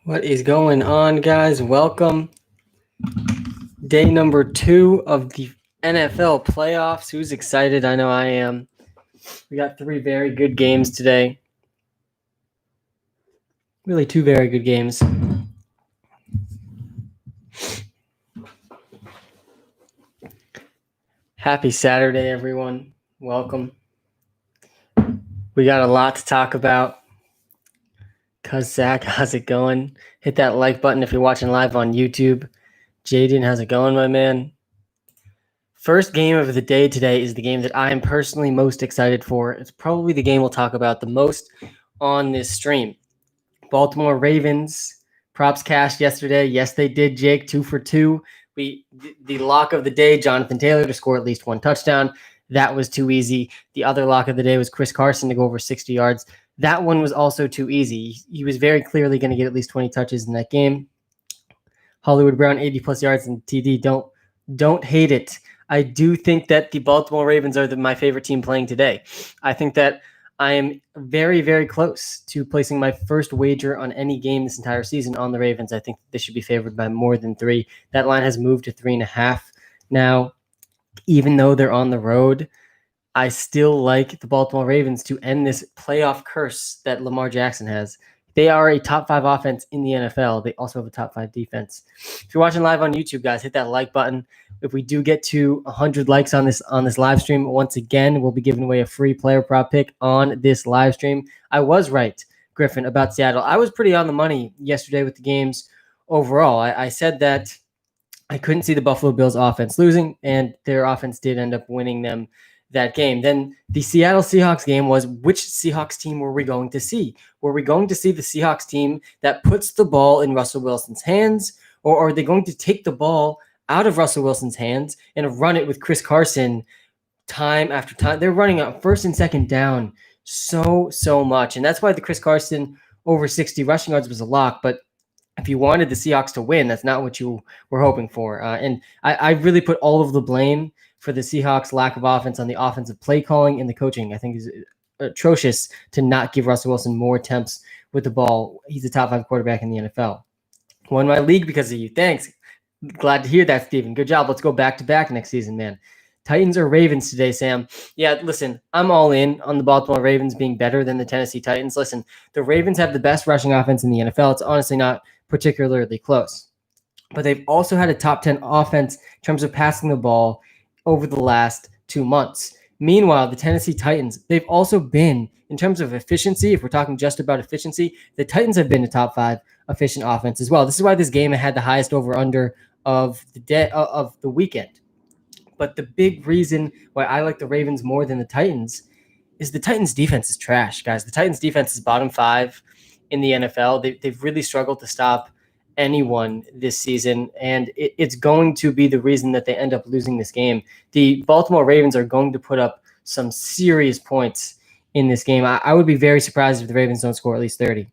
What is going on, guys? Welcome. Day number 2 of the NFL playoffs. Who's excited? I know I am. We got 3 very good games today. Really 2 very good games. Happy Saturday, everyone. Welcome. We got a lot to talk about. Cuz Zach, how's it going? Hit that like button if you're watching live on YouTube. Jaden, how's it going, my man? First game of the day today is the game that I am personally most excited for. It's probably the game we'll talk about the most on this stream. Baltimore Ravens, props cashed yesterday. Yes, they did, Jake, 2 for 2. The lock of the day, Jonathan Taylor to score at least 1 touchdown. That was too easy. The other lock of the day was Chris Carson to go over 60 yards. That one was also too easy. He was very clearly going to get at least 20 touches in that game. Hollywood Brown, 80-plus yards and TD. Don't hate it. I do think that the Baltimore Ravens are my favorite team playing today. I think that I am very, very close to placing my first wager on any game this entire season on the Ravens. I think this should be favored by more than 3. That line has moved to 3.5 now. Even though they're on the road, I still like the Baltimore Ravens to end this playoff curse that Lamar Jackson has. They are a top 5 offense in the NFL. They also have a top 5 defense. If you're watching live on YouTube, guys, hit that like button. If we do get to 100 likes on this live stream, once again, we'll be giving away a free player prop pick on this live stream. I was right, Griffin, about Seattle. I was pretty on the money yesterday with the games overall. I said that I couldn't see the Buffalo Bills offense losing, and their offense did end up winning them that game. Then the Seattle Seahawks game was, which Seahawks team were we going to see? Were we going to see the Seahawks team that puts the ball in Russell Wilson's hands, or are they going to take the ball out of Russell Wilson's hands and run it with Chris Carson time after time? They're running out first and second down so much, and that's why the Chris Carson over 60 rushing yards was a lock, but if you wanted the Seahawks to win, that's not what you were hoping for. And I really put all of the blame for the Seahawks' lack of offense on the offensive play calling and the coaching. I think is atrocious to not give Russell Wilson more attempts with the ball. He's a top 5 quarterback in the NFL. Won my league because of you. Thanks. Glad to hear that, Steven. Good job. Let's go back-to-back next season, man. Titans or Ravens today, Sam? Yeah, listen, I'm all in on the Baltimore Ravens being better than the Tennessee Titans. Listen, the Ravens have the best rushing offense in the NFL. It's honestly not particularly close. But they've also had a top 10 offense in terms of passing the ball over the last 2 months. Meanwhile, the Tennessee Titans, they've also been, in terms of efficiency, if we're talking just about efficiency, the Titans have been a top 5 efficient offense as well. This is why this game had the highest over-under of the weekend. But the big reason why I like the Ravens more than the Titans is the Titans' defense is trash, guys. The Titans' defense is bottom 5 in the NFL. They've really struggled to stop anyone this season, and it's going to be the reason that they end up losing this game. The Baltimore Ravens are going to put up some serious points in this game. I would be very surprised if the Ravens don't score at least 30.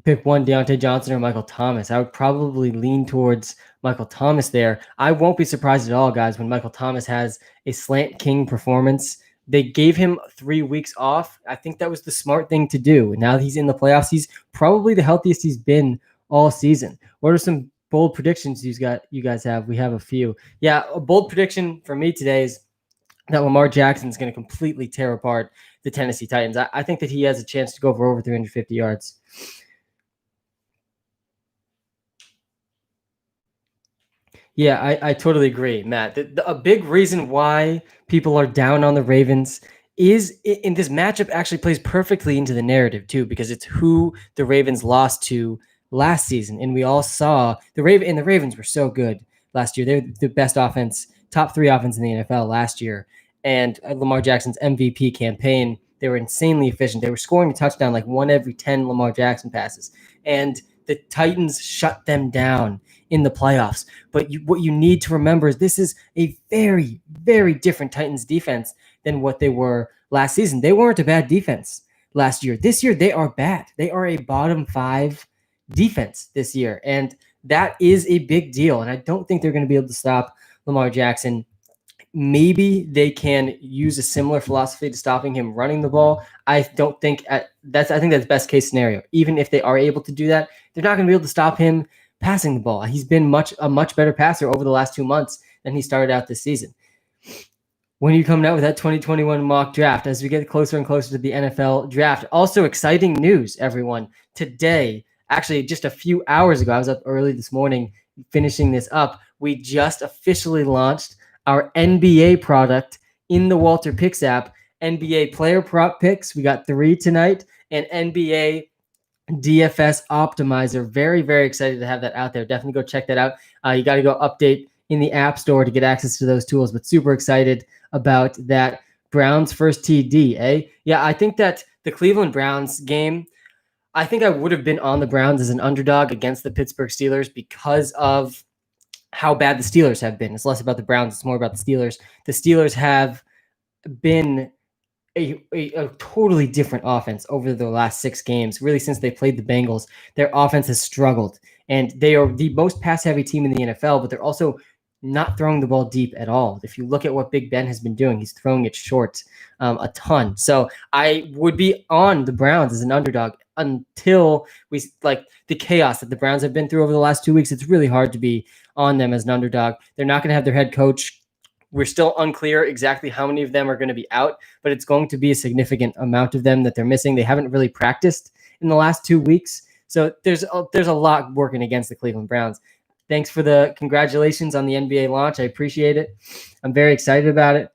Pick one, Deontay Johnson or Michael Thomas. I would probably lean towards Michael Thomas there. I won't be surprised at all, guys, when Michael Thomas has a slant king performance. They gave him 3 weeks off. I think that was the smart thing to do. And now that he's in the playoffs, he's probably the healthiest he's been all season. What are some bold predictions you guys have? We have a few. Yeah, a bold prediction for me today is that Lamar Jackson is going to completely tear apart the Tennessee Titans. I think that he has a chance to go for over 350 yards. Yeah, I totally agree, Matt. A big reason why people are down on the Ravens is in this matchup actually plays perfectly into the narrative too, because it's who the Ravens lost to last season. And we all saw the Ravens were so good last year. They're the best offense, top 3 offense in the NFL last year. And Lamar Jackson's MVP campaign, they were insanely efficient. They were scoring a touchdown like 1 every 10 Lamar Jackson passes. And the Titans shut them down in the playoffs. But what you need to remember is this is a very, very different Titans defense than what they were last season. They weren't a bad defense last year. This year, they are bad. They are a bottom 5 defense this year. And that is a big deal. And I don't think they're going to be able to stop Lamar Jackson maybe they can use a similar philosophy to stopping him running the ball. I think that's best case scenario. Even if they are able to do that, they're not going to be able to stop him passing the ball. He's been a much better passer over the last 2 months than he started out this season. When are you coming out with that 2021 mock draft as we get closer and closer to the NFL draft? Also, exciting news, everyone. Today, actually just a few hours ago, I was up early this morning finishing this up. We just officially launched our NBA product in the WalterPicks app. NBA player prop picks. We got 3 tonight, and NBA DFS Optimizer. Very, very excited to have that out there. Definitely go check that out. You got to go update in the App Store to get access to those tools, but super excited about that. Browns first TD, eh? Yeah, I think that the Cleveland Browns game, I think I would have been on the Browns as an underdog against the Pittsburgh Steelers because of how bad the Steelers have been. It's less about the Browns, it's more about the Steelers. The Steelers have been a totally different offense over the last 6 games. Really, since they played the Bengals, their offense has struggled. And they are the most pass-heavy team in the NFL, but they're also not throwing the ball deep at all. If you look at what Big Ben has been doing, he's throwing it short a ton. So I would be on the Browns as an underdog until we like the chaos that the Browns have been through over the last 2 weeks. It's really hard to be on them as an underdog. They're not going to have their head coach. We're still unclear exactly how many of them are going to be out, but it's going to be a significant amount of them that they're missing. They haven't really practiced in the last 2 weeks. So there's a lot working against the Cleveland Browns. Thanks for the congratulations on the NBA launch. I appreciate it. I'm very excited about it.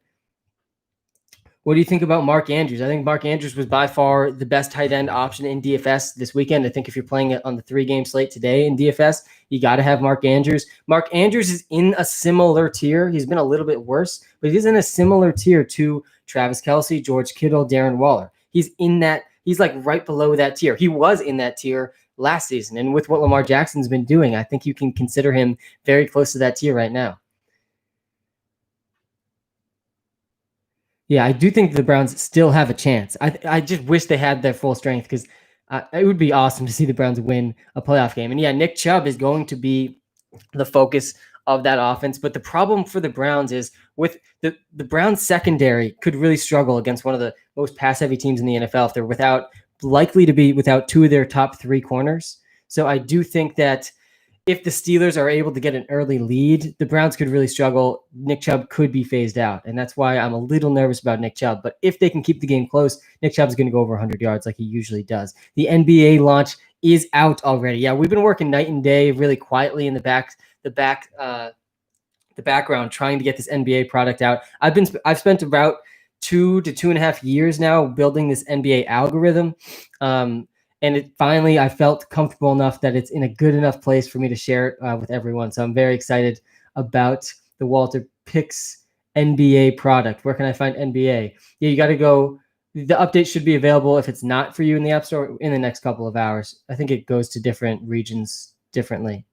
What do you think about Mark Andrews? I think Mark Andrews was by far the best tight end option in DFS this weekend. I think if you're playing it on the 3-game slate today in DFS, you got to have Mark Andrews. Mark Andrews is in a similar tier. He's been a little bit worse, but he's in a similar tier to Travis Kelce, George Kittle, Darren Waller. He's like right below that tier. He was in that tier last season. And with what Lamar Jackson's been doing, I think you can consider him very close to that tier right now. Yeah, I do think the Browns still have a chance. I just wish they had their full strength because it would be awesome to see the Browns win a playoff game. And yeah, Nick Chubb is going to be the focus of that offense. But the problem for the Browns is with the Browns secondary could really struggle against one of the most pass-heavy teams in the NFL if they're likely to be without 2 of their top 3 corners. So I do think that if the Steelers are able to get an early lead, the Browns could really struggle. Nick Chubb could be phased out, and that's why I'm a little nervous about Nick Chubb. But if they can keep the game close, Nick Chubb's going to go over 100 yards like he usually does. The NBA launch is out already. Yeah, we've been working night and day really quietly in the background trying to get this NBA product out. I've spent about 2 to 2.5 years now building this NBA algorithm. And I felt comfortable enough that it's in a good enough place for me to share it with everyone. So I'm very excited about the WalterPicks NBA product. Where can I find NBA? Yeah, you got to go. The update should be available if it's not for you in the App Store in the next couple of hours. I think it goes to different regions differently,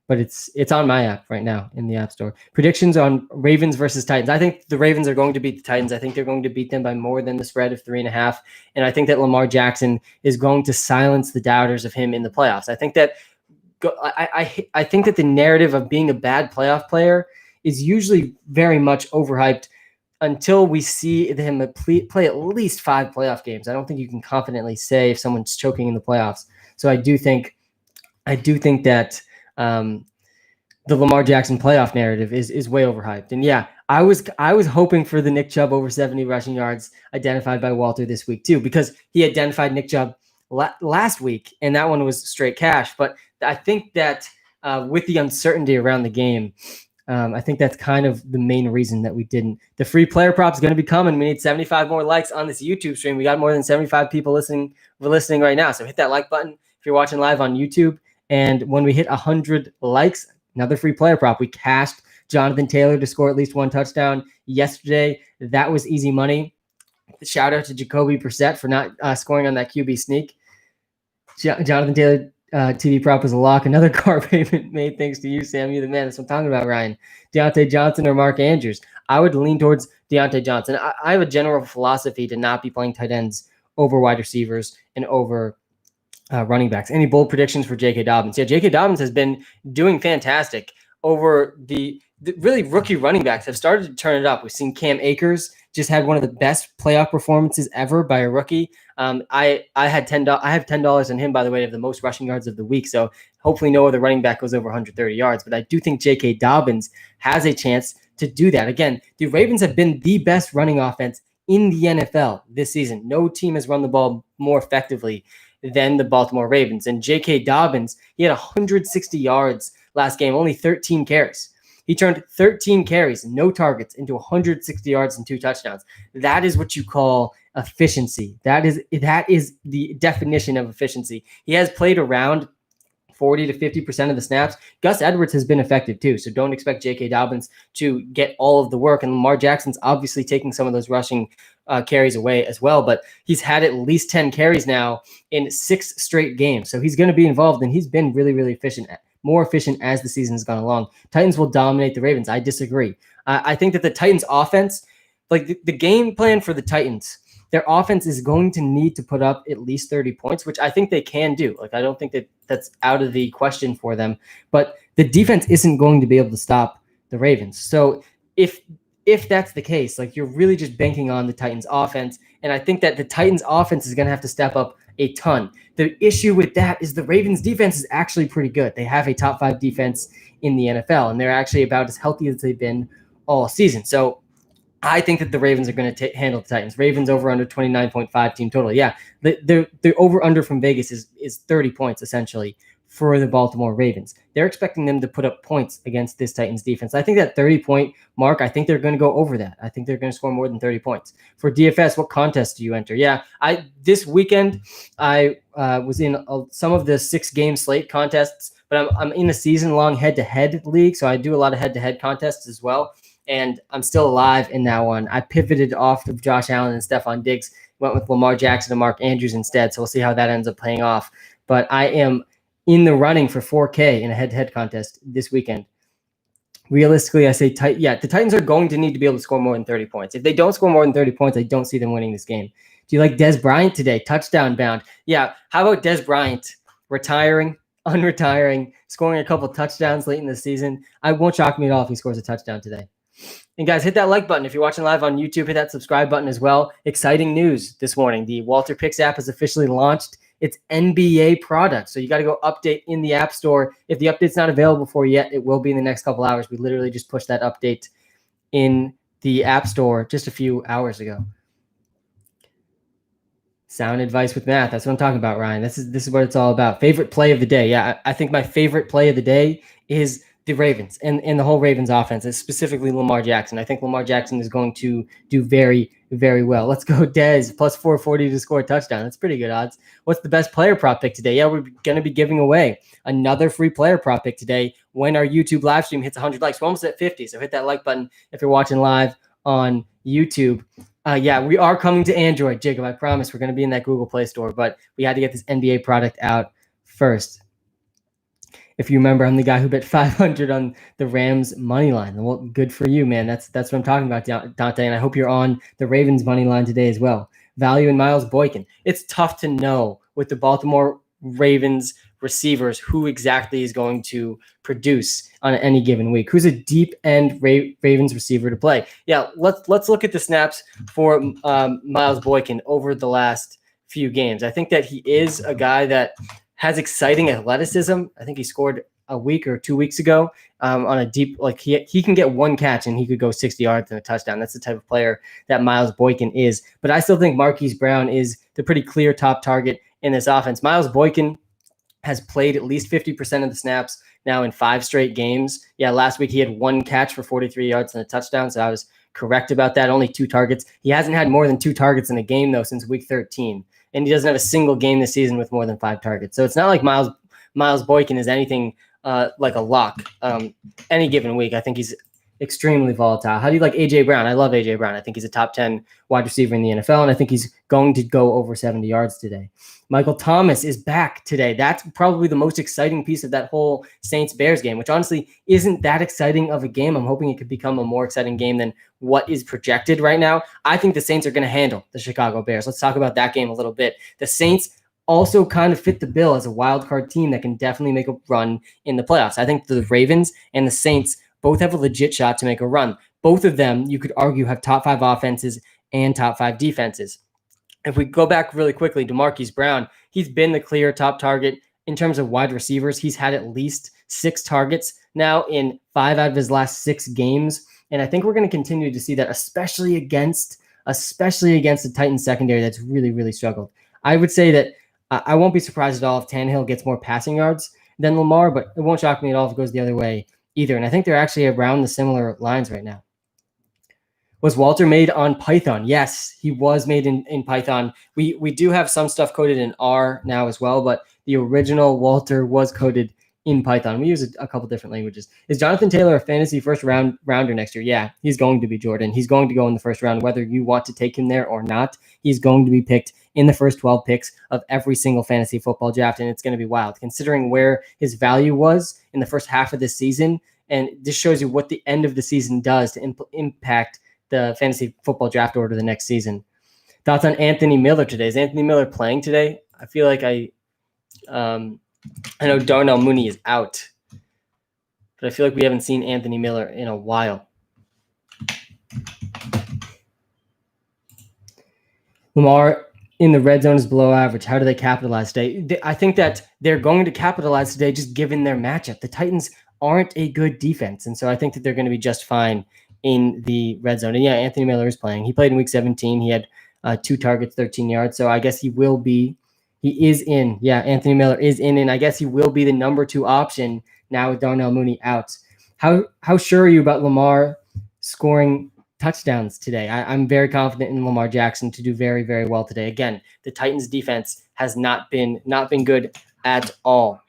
but it's on my app right now in the App Store. Predictions on Ravens versus Titans. I think the Ravens are going to beat the Titans. I think they're going to beat them by more than the spread of 3.5. And I think that Lamar Jackson is going to silence the doubters of him in the playoffs. I think that I think that the narrative of being a bad playoff player is usually very much overhyped until we see him play at least 5 playoff games. I don't think you can confidently say if someone's choking in the playoffs. So I do think that the Lamar Jackson playoff narrative is way overhyped. And yeah, I was hoping for the Nick Chubb over 70 rushing yards identified by Walter this week too, because he identified Nick Chubb last week, and that one was straight cash. But I think that with the uncertainty around the game, I think that's kind of the main reason that we didn't. The free player prop is going to be coming. We need 75 more likes on this YouTube stream. We got more than 75 people listening right now. So hit that like button if you're watching live on YouTube. And when we hit 100 likes, another free player prop. We cashed Jonathan Taylor to score at least 1 touchdown yesterday. That was easy money. Shout out to Jacoby Brissett for not scoring on that QB sneak. Jonathan Taylor TV prop was a lock. Another car payment made thanks to you, Sam. You're the man. That's what I'm talking about, Ryan. Deontay Johnson or Mark Andrews. I would lean towards Deontay Johnson. I have a general philosophy to not be playing tight ends over wide receivers and over running backs. Any bold predictions for J.K. Dobbins? Yeah, J.K. Dobbins has been doing fantastic over the really rookie running backs have started to turn it up. We've seen Cam Akers just had one of the best playoff performances ever by a rookie. I have $10 on him, by the way, of the most rushing yards of the week. So hopefully no other running back goes over 130 yards. But I do think J.K. Dobbins has a chance to do that. Again, the Ravens have been the best running offense in the NFL this season. No team has run the ball more effectively than the Baltimore Ravens. And J.K. Dobbins, he had 160 yards last game, only 13 carries. He turned 13 carries, no targets, into 160 yards and 2 touchdowns. That is what you call efficiency. That is the definition of efficiency. He has played around 40 to 50% of the snaps. Gus Edwards has been effective too, so don't expect J.K. Dobbins to get all of the work. And Lamar Jackson's obviously taking some of those rushing carries away as well, but he's had at least 10 carries now in 6 straight games. So he's going to be involved, and he's been really, really efficient, more efficient as the season has gone along. Titans will dominate the Ravens. I disagree. I think that the Titans offense, like the game plan for the Titans, their offense is going to need to put up at least 30 points, which I think they can do. Like, I don't think that that's out of the question for them, but the defense isn't going to be able to stop the Ravens. So if that's the case, like, you're really just banking on the Titans offense. And I think that the Titans offense is going to have to step up a ton. The issue with that is the Ravens defense is actually pretty good. They have a top 5 defense in the NFL, and they're actually about as healthy as they've been all season. So I think that the Ravens are going to handle the Titans. Ravens over under 29.5 team total. Yeah, the over under from Vegas is 30 points essentially for the Baltimore Ravens. They're expecting them to put up points against this Titans defense. I think that 30-point mark, I think they're going to go over that. I think they're going to score more than 30 points. For DFS, what contest do you enter? Yeah, this weekend I was in some of the 6-game slate contests, but I'm in a season-long head-to-head league, so I do a lot of head-to-head contests as well. And I'm still alive in that one. I pivoted off of Josh Allen and Stephon Diggs, went with Lamar Jackson and Mark Andrews instead. So we'll see how that ends up playing off. But I am in the running for 4K in a head-to-head contest this weekend. Realistically, I say, the Titans are going to need to be able to score more than 30 points. If they don't score more than 30 points, I don't see them winning this game. Do you like Dez Bryant today? Touchdown bound. Yeah, how about Dez Bryant retiring, unretiring, scoring a couple touchdowns late in the season? I won't shock me at all if he scores a touchdown today. And guys, hit that like button. If you're watching live on YouTube, hit that subscribe button as well. Exciting news this morning. The WalterPicks app has officially launched its NBA product. So you got to go update in the App Store. If the update's not available for you yet, it will be in the next couple hours. We literally just pushed that update in the App Store just a few hours ago. Sound advice with math. That's what I'm talking about, Ryan. This is what it's all about. Favorite play of the day. Yeah, I think my favorite play of the day is the Ravens and the whole Ravens offense, is specifically Lamar Jackson. I think Lamar Jackson is going to do very, very well. Let's go, Dez, plus 440 to score a touchdown. That's pretty good odds. What's the best player prop pick today? Yeah, we're going to be giving away another free player prop pick today when our YouTube live stream hits 100 likes. We're almost at 50, so hit that like button if you're watching live on YouTube. Yeah, we are coming to Android, Jacob. I promise we're going to be in that Google Play Store, but we had to get this NBA product out first. If you remember, I'm the guy who bet 500 on the Rams money line. Well, good for you, man. That's what I'm talking about, Dante. And I hope you're on the Ravens money line today as well. Value in Miles Boykin. It's tough to know with the Baltimore Ravens receivers who exactly is going to produce on any given week. Who's a deep end Ravens receiver to play? Yeah, let's look at the snaps for Miles Boykin over the last few games. I think that he is a guy that has exciting athleticism. I think he scored a week or 2 weeks ago on a deep, like he can get one catch and he could go 60 yards and a touchdown. That's the type of player that Miles Boykin is. But I still think Marquis Brown is the pretty clear top target in this offense. Miles Boykin has played at least 50% of the snaps now in 5 straight games. Yeah, last week he had 1 catch for 43 yards and a touchdown, so I was correct about that. Only 2 targets. He hasn't had more than 2 targets in a game, though, since week 13. And he doesn't have a single game this season with more than 5 targets. So it's not like Miles Boykin is anything like a lock any given week. I think he's extremely volatile. How do you like A.J. Brown? I love A.J. Brown. I think he's a top 10 wide receiver in the NFL, and I think he's going to go over 70 yards today. Michael Thomas is back today. That's probably the most exciting piece of that whole Saints-Bears game, which honestly isn't that exciting of a game. I'm hoping it could become a more exciting game than what is projected right now. I think the Saints are going to handle the Chicago Bears. Let's talk about that game a little bit. The Saints also kind of fit the bill as a wild card team that can definitely make a run in the playoffs. I think the Ravens and the Saints both have a legit shot to make a run. Both of them, you could argue, have top 5 offenses and top 5 defenses. If we go back really quickly to Marquis Brown, he's been the clear top target in terms of wide receivers. He's had at least 6 targets now in 5 out of his last 6 games. And I think we're going to continue to see that, especially against the Titans secondary that's really, really struggled. I would say that I won't be surprised at all if Tannehill gets more passing yards than Lamar, but it won't shock me at all if it goes the other way either. And I think they're actually around the similar lines right now. Was Walter made on Python? Yes, he was made in Python. We do have some stuff coded in R now as well, but the original Walter was coded in Python. We use a couple different languages. Is Jonathan Taylor a fantasy first rounder next year? Yeah, he's going to be, Jordan. He's going to go in the first round, whether you want to take him there or not. He's going to be picked in the first 12 picks of every single fantasy football draft, and it's going to be wild considering where his value was in the first half of this season. And this shows you what the end of the season does to impact the fantasy football draft order the next season. Thoughts on Anthony Miller today? Is Anthony Miller playing today? I feel like I know Darnell Mooney is out, but I feel like we haven't seen Anthony Miller in a while. Lamar in the red zone is below average. How do they capitalize today? I think that they're going to capitalize today just given their matchup. The Titans aren't a good defense, and so I think that they're going to be just fine in the red zone. And yeah, Anthony Miller is playing. He played in week 17. He had 2 targets, 13 yards. So I guess he is in. Yeah, Anthony Miller is in, and I guess he will be the number 2 option now with Darnell Mooney out. How sure are you about Lamar scoring touchdowns today? I'm very confident in Lamar Jackson to do very, very well today. Again, the Titans defense has not been good at all.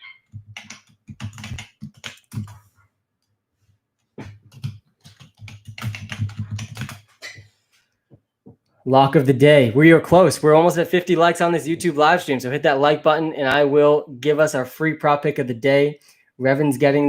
Lock of the day. We are close. We're almost at 50 likes on this YouTube live stream. So hit that like button and I will give us our free prop pick of the day. Revan's getting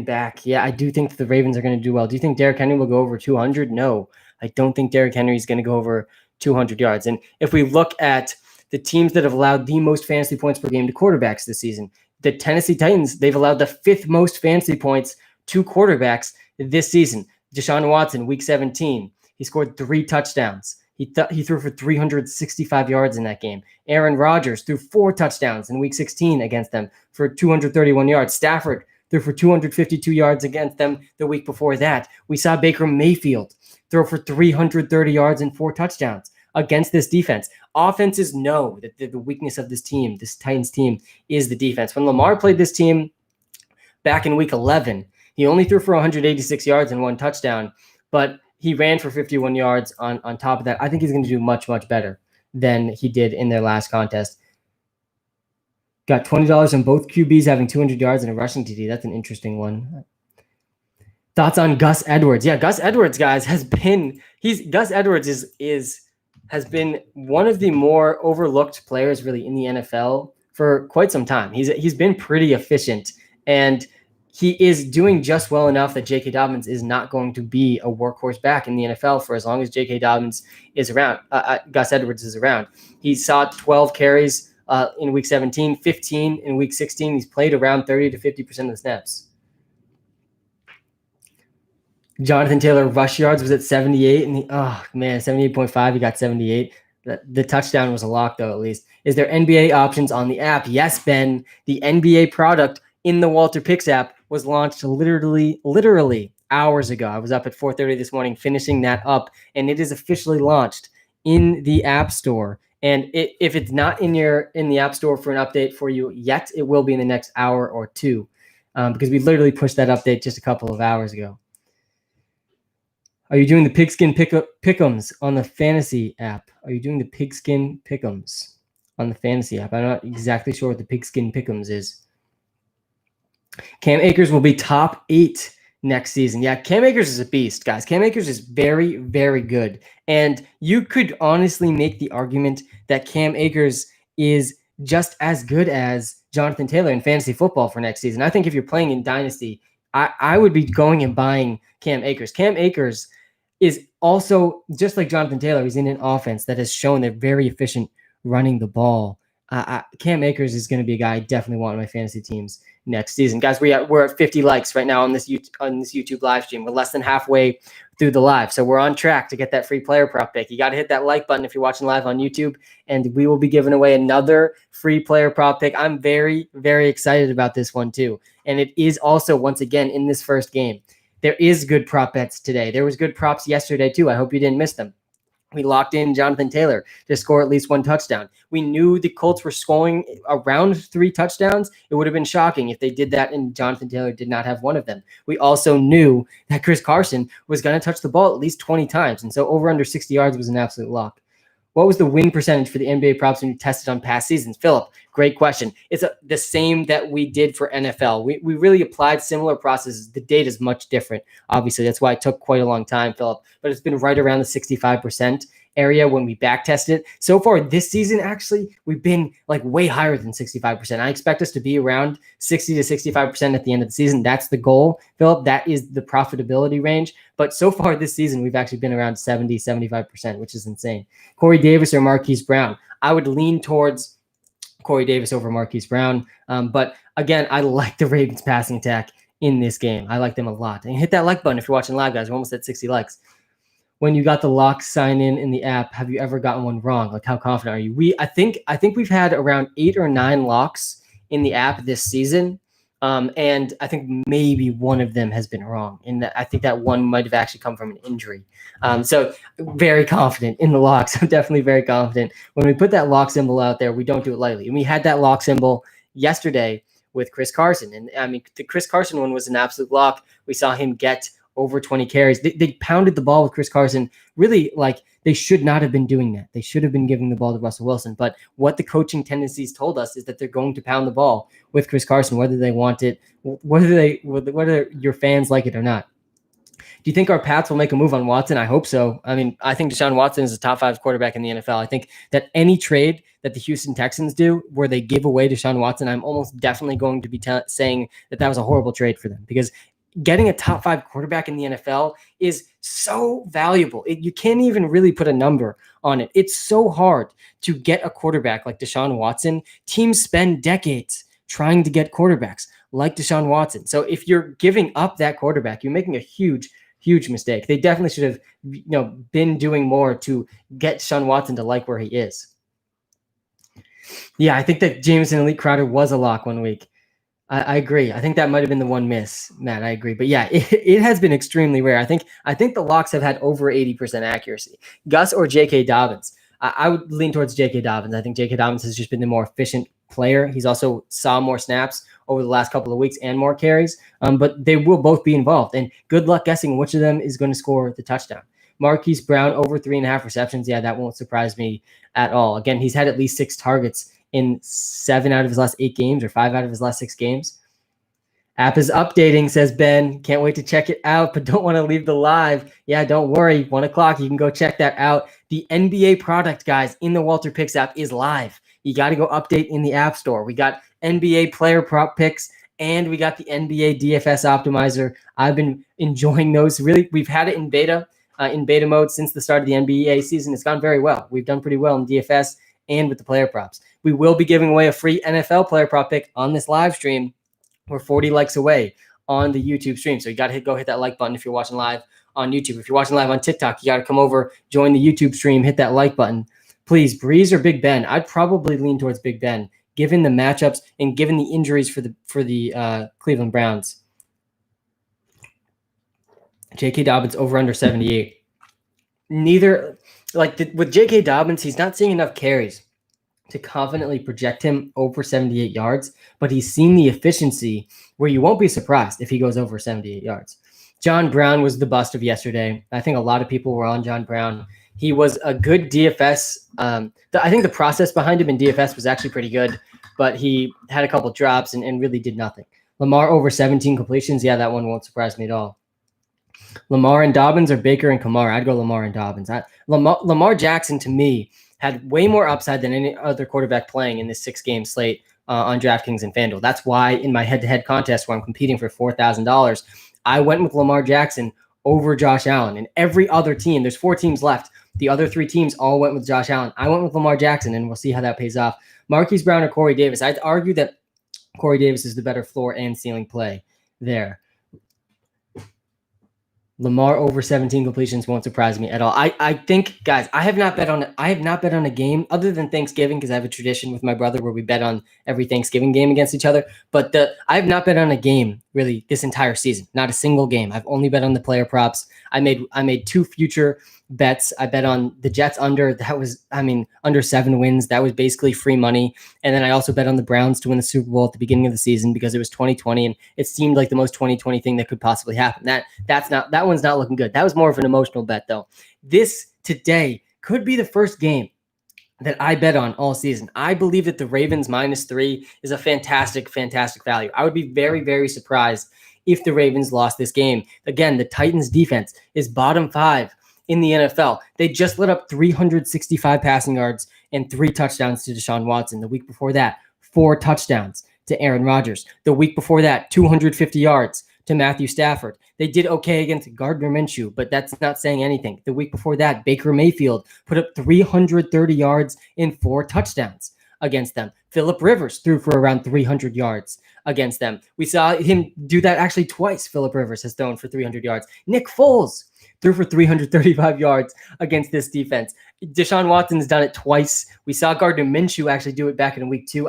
back. Yeah, I do think that the Ravens are going to do well. Do you think Derrick Henry will go over 200? No, I don't think Derrick Henry is going to go over 200 yards. And if we look at the teams that have allowed the most fantasy points per game to quarterbacks this season, the Tennessee Titans, they've allowed the 5th most fantasy points to quarterbacks this season. Deshaun Watson, week 17. He scored 3 touchdowns. He threw for 365 yards in that game. Aaron Rodgers threw 4 touchdowns in week 16 against them for 231 yards. Stafford threw for 252 yards against them the week before that. We saw Baker Mayfield throw for 330 yards and 4 touchdowns against this defense. Offenses know that the weakness of this team, this Titans team, is the defense. When Lamar played this team back in week 11, he only threw for 186 yards and 1 touchdown, but he ran for 51 yards on top of that. I think he's going to do much, much better than he did in their last contest. Got $20 on both QBs having 200 yards and a rushing TD. That's an interesting one. Thoughts on Gus Edwards? Yeah, Gus Edwards, guys, has been one of the more overlooked players really in the NFL for quite some time. He's been pretty efficient, and he is doing just well enough that J.K. Dobbins is not going to be a workhorse back in the NFL for as long as J.K. Dobbins is around. Gus Edwards is around. He saw 12 carries in week 17, 15 in week 16. He's played around 30 to 50% of the snaps. Jonathan Taylor rush yards was at 78, and 78.5. He got 78. The touchdown was a lock, though, at least. Is there NBA options on the app? Yes, Ben. The NBA product in the WalterPicks app was launched literally hours ago. I was up at 4:30 this morning finishing that up, and it is officially launched in the App Store. And if it's not in the App Store for an update for you yet, it will be in the next hour or two, because we literally pushed that update just a couple of hours ago. Are you doing the pigskin pick'ems on the fantasy app? I'm not exactly sure what the pigskin pick'ems is. Cam Akers will be top 8 next season. Yeah, Cam Akers is a beast, guys. Cam Akers is very, very good. And you could honestly make the argument that Cam Akers is just as good as Jonathan Taylor in fantasy football for next season. I think if you're playing in Dynasty, I would be going and buying Cam Akers. Cam Akers is also, just like Jonathan Taylor, he's in an offense that has shown they're very efficient running the ball. Cam Akers is going to be a guy I definitely want on my fantasy teams next season. Guys, we're at 50 likes right now on this YouTube live stream. We're less than halfway through the live, so we're on track to get that free player prop pick. You got to hit that like button if you're watching live on YouTube, and we will be giving away another free player prop pick. I'm very, very excited about this one too, and it is also, once again, in this first game. There is good prop bets today. There was good props yesterday too. I hope you didn't miss them. We locked in Jonathan Taylor to score at least one touchdown. We knew the Colts were scoring around 3 touchdowns. It would have been shocking if they did that and Jonathan Taylor did not have one of them. We also knew that Chris Carson was going to touch the ball at least 20 times. And so over under 60 yards was an absolute lock. What was the win percentage for the NBA props when you tested on past seasons? Philip, great question. It's the same that we did for NFL. We really applied similar processes. The data is much different. Obviously, that's why it took quite a long time, Philip. But it's been right around the 65% area when we back tested. So far this season, actually, we've been like way higher than 65%. I expect us to be around 60 to 65% at the end of the season. That's the goal, Philip. That is the profitability range. But so far this season, we've actually been around 70, 75%, which is insane. Corey Davis or Marquis Brown? I would lean towards Corey Davis over Marquis Brown. But again, I like the Ravens passing attack in this game. I like them a lot. And hit that like button if you're watching live, guys. We're almost at 60 likes. When you got the lock sign in the app, have you ever gotten one wrong? Like, how confident are you? I think we've had around 8 or 9 locks in the app this season. And I think maybe one of them has been wrong. And I think that one might have actually come from an injury. So very confident in the locks. I'm definitely very confident. When we put that lock symbol out there, we don't do it lightly. And we had that lock symbol yesterday with Chris Carson. And I mean, the Chris Carson one was an absolute lock. We saw him get over 20 carries. They pounded the ball with Chris Carson. Really, like, they should not have been doing that. They should have been giving the ball to Russell Wilson. But what the coaching tendencies told us is that they're going to pound the ball with Chris Carson, whether they want it, whether your fans like it or not. Do you think our Pats will make a move on Watson? I hope so. I mean, I think Deshaun Watson is a top 5 quarterback in the NFL. I think that any trade that the Houston Texans do where they give away Deshaun Watson, I'm almost definitely going to be saying that was a horrible trade for them, because getting a top 5 quarterback in the NFL is so valuable. You can't even really put a number on it. It's so hard to get a quarterback like Deshaun Watson. Teams spend decades trying to get quarterbacks like Deshaun Watson. So if you're giving up that quarterback, you're making a huge, huge mistake. They definitely should have, been doing more to get Deshaun Watson to like where he is. Yeah, I think that Jameson Elite Crowder was a lock one week. I agree. I think that might have been the one miss, Matt. I agree. But yeah, it has been extremely rare. I think the locks have had over 80% accuracy. Gus or J.K. Dobbins? I would lean towards J.K. Dobbins. I think J.K. Dobbins has just been the more efficient player. He's also saw more snaps over the last couple of weeks and more carries. But they will both be involved. And good luck guessing which of them is going to score the touchdown. Marquis Brown over 3.5 receptions. Yeah, that won't surprise me at all. Again, he's had at least 6 targets in 7 out of his last 8 games or 5 out of his last 6 games. App is updating, says Ben. Can't wait to check it out, but don't want to leave the live. Yeah, don't worry. 1 o'clock, you can go check that out. The NBA product, guys, in the WalterPicks app is live. You got to go update in the App Store. We got NBA player prop picks, and we got the NBA DFS Optimizer. I've been enjoying those. Really, we've had it in beta mode since the start of the NBA season. It's gone very well. We've done pretty well in DFS and with the player props. We will be giving away a free NFL player prop pick on this live stream. We're 40 likes away on the YouTube stream. So you got to go hit that like button if you're watching live on YouTube. If you're watching live on TikTok, you got to come over, join the YouTube stream, hit that like button. Please, Breeze or Big Ben? I'd probably lean towards Big Ben, given the matchups and given the injuries for the Cleveland Browns. J.K. Dobbins over under 78. With J.K. Dobbins, he's not seeing enough carries to confidently project him over 78 yards, but he's seen the efficiency where you won't be surprised if he goes over 78 yards. John Brown was the bust of yesterday. I think a lot of people were on John Brown. He was a good DFS. I think the process behind him in DFS was actually pretty good, but he had a couple drops and really did nothing. Lamar over 17 completions. Yeah, that one won't surprise me at all. Lamar and Dobbins or Baker and Kamara? I'd go Lamar and Dobbins. Lamar Jackson, to me, had way more upside than any other quarterback playing in this 6-game slate on DraftKings and FanDuel. That's why in my head-to-head contest where I'm competing for $4,000, I went with Lamar Jackson over Josh Allen. And every other team, there's 4 teams left. The other 3 teams all went with Josh Allen. I went with Lamar Jackson, and we'll see how that pays off. Marquis Brown or Corey Davis. I'd argue that Corey Davis is the better floor and ceiling play there. Lamar over 17 completions won't surprise me at all. I think, guys, I have not bet on a game other than Thanksgiving, because I have a tradition with my brother where we bet on every Thanksgiving game against each other. But I have not bet on a game really this entire season. Not a single game. I've only bet on the player props. I made 2 future bets. I bet on the Jets under. That was, under 7 wins. That was basically free money. And then I also bet on the Browns to win the Super Bowl at the beginning of the season because it was 2020 and it seemed like the most 2020 thing that could possibly happen. That one's not looking good. That was more of an emotional bet though. This today could be the first game that I bet on all season. I believe that the Ravens -3 is a fantastic, fantastic value. I would be very, very surprised if the Ravens lost this game. Again, the Titans defense is bottom 5 in the NFL. They just let up 365 passing yards and 3 touchdowns to Deshaun Watson. The week before that, 4 touchdowns to Aaron Rodgers. The week before that, 250 yards to Matthew Stafford. They did okay against Gardner Minshew, but that's not saying anything. The week before that, Baker Mayfield put up 330 yards and 4 touchdowns against them. Phillip Rivers threw for around 300 yards against them. We saw him do that actually twice. Phillip Rivers has thrown for 300 yards. Nick Foles threw for 335 yards against this defense. Deshaun Watson's done it twice. We saw Gardner Minshew actually do it back in week 2.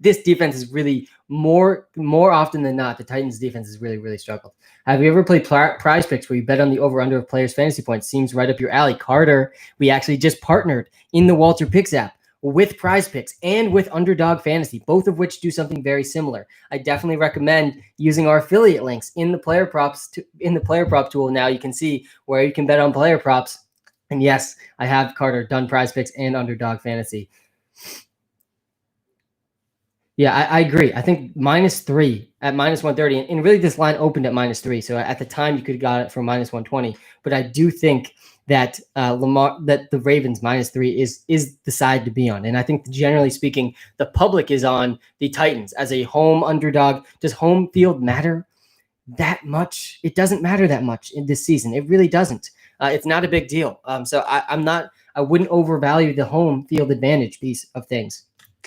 This defense is really more often than not, the Titans defense has really, really struggled. Have you ever played prize picks where you bet on the over-under of players' fantasy points? Seems right up your alley. Carter, we actually just partnered in the WalterPicks app with Prize Picks and with Underdog Fantasy, both of which do something very similar. I definitely recommend using our affiliate links in the player prop tool. Now you can see where you can bet on player props. And yes, I have, Carter, done Prize Picks and Underdog Fantasy. Yeah, I agree. I think -3 at -130, and really this line opened at -3. So at the time you could have got it for -120. But I do think that that the Ravens -3 is the side to be on. And I think generally speaking, the public is on the Titans as a home underdog. Does home field matter that much? It doesn't matter that much in this season. It really doesn't. It's not a big deal. So I wouldn't overvalue the home field advantage piece of things.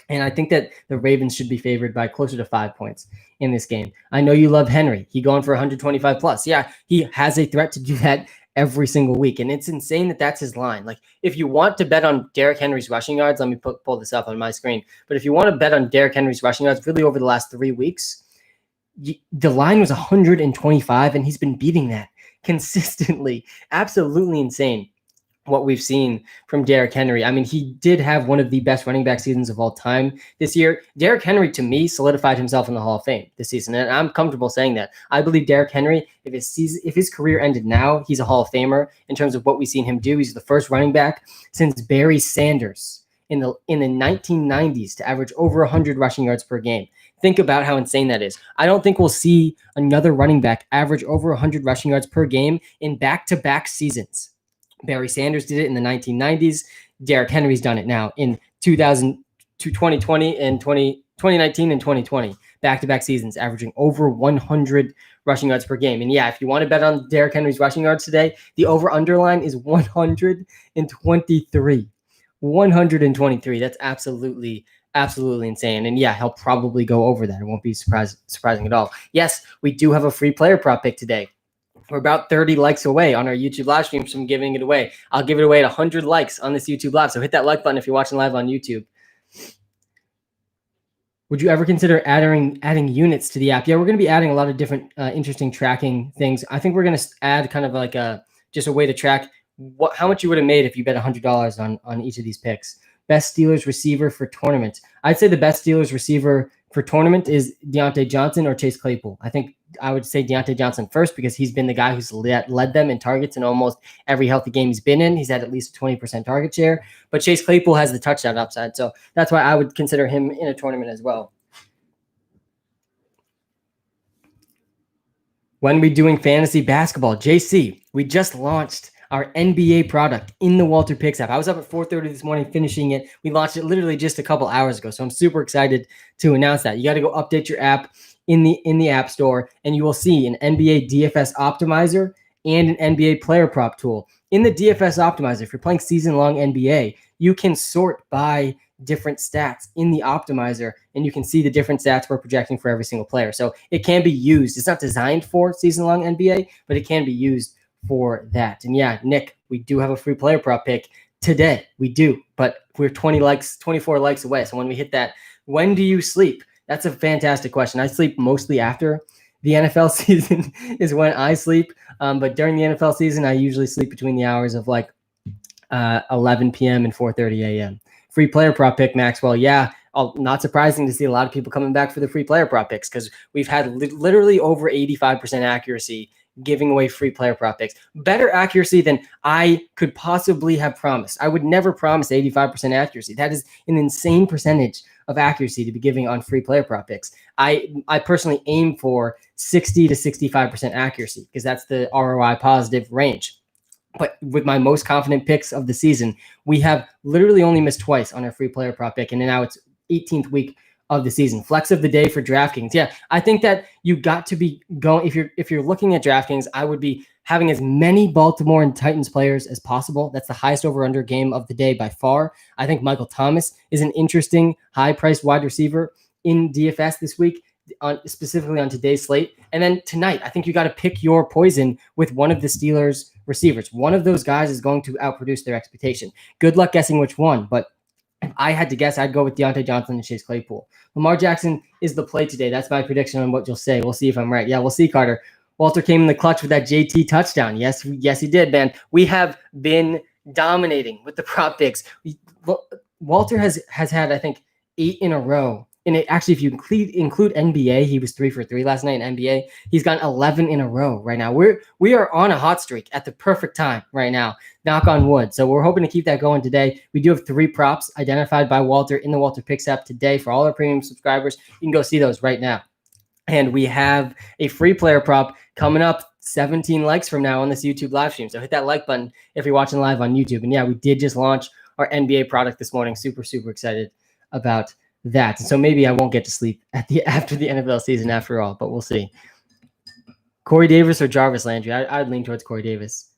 And I think that the Ravens should be favored by closer to 5 points in this game. I know you love Henry. He going for 125 plus. Yeah, he has a threat to do that every single week. And it's insane that that's his line. Like, if you want to bet on Derrick Henry's rushing yards, let me pull this up on my screen. But if you want to bet on Derrick Henry's rushing yards, really over the last 3 weeks, the line was 125, and he's been beating that consistently. Absolutely insane what we've seen from Derrick Henry. He did have one of the best running back seasons of all time this year. Derrick Henry, to me, solidified himself in the Hall of Fame this season, and I'm comfortable saying that. I believe Derrick Henry, if his career ended now, he's a Hall of Famer in terms of what we've seen him do. He's the first running back since Barry Sanders in the 1990s to average over 100 rushing yards per game. Think about how insane that is. I don't think we'll see another running back average over 100 rushing yards per game in back-to-back seasons. Barry Sanders did it in the 1990s. Derrick Henry's done it now in 2020 and 2019 and 2020. Back-to-back seasons, averaging over 100 rushing yards per game. And yeah, if you want to bet on Derrick Henry's rushing yards today, the over-under line is 123. 123. That's absolutely insane. And yeah, he'll probably go over that. It won't be surprising at all. Yes, we do have a free player prop pick today. We're about 30 likes away on our YouTube live stream from giving it away. I'll give it away at 100 likes on this YouTube live. So hit that like button if you're watching live on YouTube. Would you ever consider adding units to the app? Yeah, we're going to be adding a lot of different interesting tracking things. I think we're going to add kind of like just a way to track how much you would have made if you bet $100 on each of these picks. Best Steelers receiver for tournament. I'd say the best Steelers receiver for tournament is Deontay Johnson or Chase Claypool. I think I would say Deontay Johnson first because he's been the guy who's led them in targets in almost every healthy game he's been in. He's had at least a 20% target share. But Chase Claypool has the touchdown upside. So that's why I would consider him in a tournament as well. When are we doing fantasy basketball? JC, we just launched our NBA product in the WalterPicks app. I was up at 4:30 this morning finishing it. We launched it literally just a couple hours ago. So I'm super excited to announce that. You got to go update your app in the App Store, and you will see an NBA DFS Optimizer and an NBA player prop tool. In the DFS Optimizer, if you're playing season-long NBA, you can sort by different stats in the optimizer, and you can see the different stats we're projecting for every single player. So it can be used. It's not designed for season-long NBA, but it can be used for that. And yeah, Nick, we do have a free player prop pick today. We do, but we're 24 likes away. So when we hit that, when do you sleep? That's a fantastic question. I sleep mostly after the NFL season is when I sleep. But during the NFL season, I usually sleep between the hours of 11 p.m. and 4:30 a.m. Free player prop pick, Maxwell. Yeah, not surprising to see a lot of people coming back for the free player prop picks because we've had literally over 85% accuracy giving away free player prop picks. Better accuracy than I could possibly have promised. I would never promise 85% accuracy. That is an insane percentage of accuracy to be giving on free player prop picks. I personally aim for 60 to 65% accuracy because that's the ROI positive range. But with my most confident picks of the season, we have literally only missed twice on our free player prop pick, and now it's 18th week of the season. Flex of the day for DraftKings. Yeah, I think that you got to be going if you're looking at DraftKings, I would be having as many Baltimore and Titans players as possible. That's the highest over/under game of the day by far. I think Michael Thomas is an interesting high-priced wide receiver in DFS this week, specifically on today's slate. And then tonight, I think you got to pick your poison with one of the Steelers receivers. One of those guys is going to outproduce their expectation. Good luck guessing which one, but if I had to guess, I'd go with Deontay Johnson and Chase Claypool. Lamar Jackson is the play today. That's my prediction on what you'll say. We'll see if I'm right. Yeah, we'll see, Carter. Walter came in the clutch with that JT touchdown. Yes, he did, man. We have been dominating with the prop picks. Walter has had, I think, 8 in a row. And actually, if you include NBA, he was 3 for 3 last night in NBA. He's gotten 11 in a row right now. We are on a hot streak at the perfect time right now. Knock on wood. So we're hoping to keep that going today. We do have 3 props identified by Walter in the WalterPicks app today for all our premium subscribers. You can go see those right now. And we have a free player prop coming up 17 likes from now on this YouTube live stream. So hit that like button if you're watching live on YouTube. And yeah, we did just launch our NBA product this morning. Super, super excited about that. So maybe I won't get to sleep after the NFL season after all, but we'll see. Corey Davis or Jarvis Landry? I'd lean towards Corey Davis.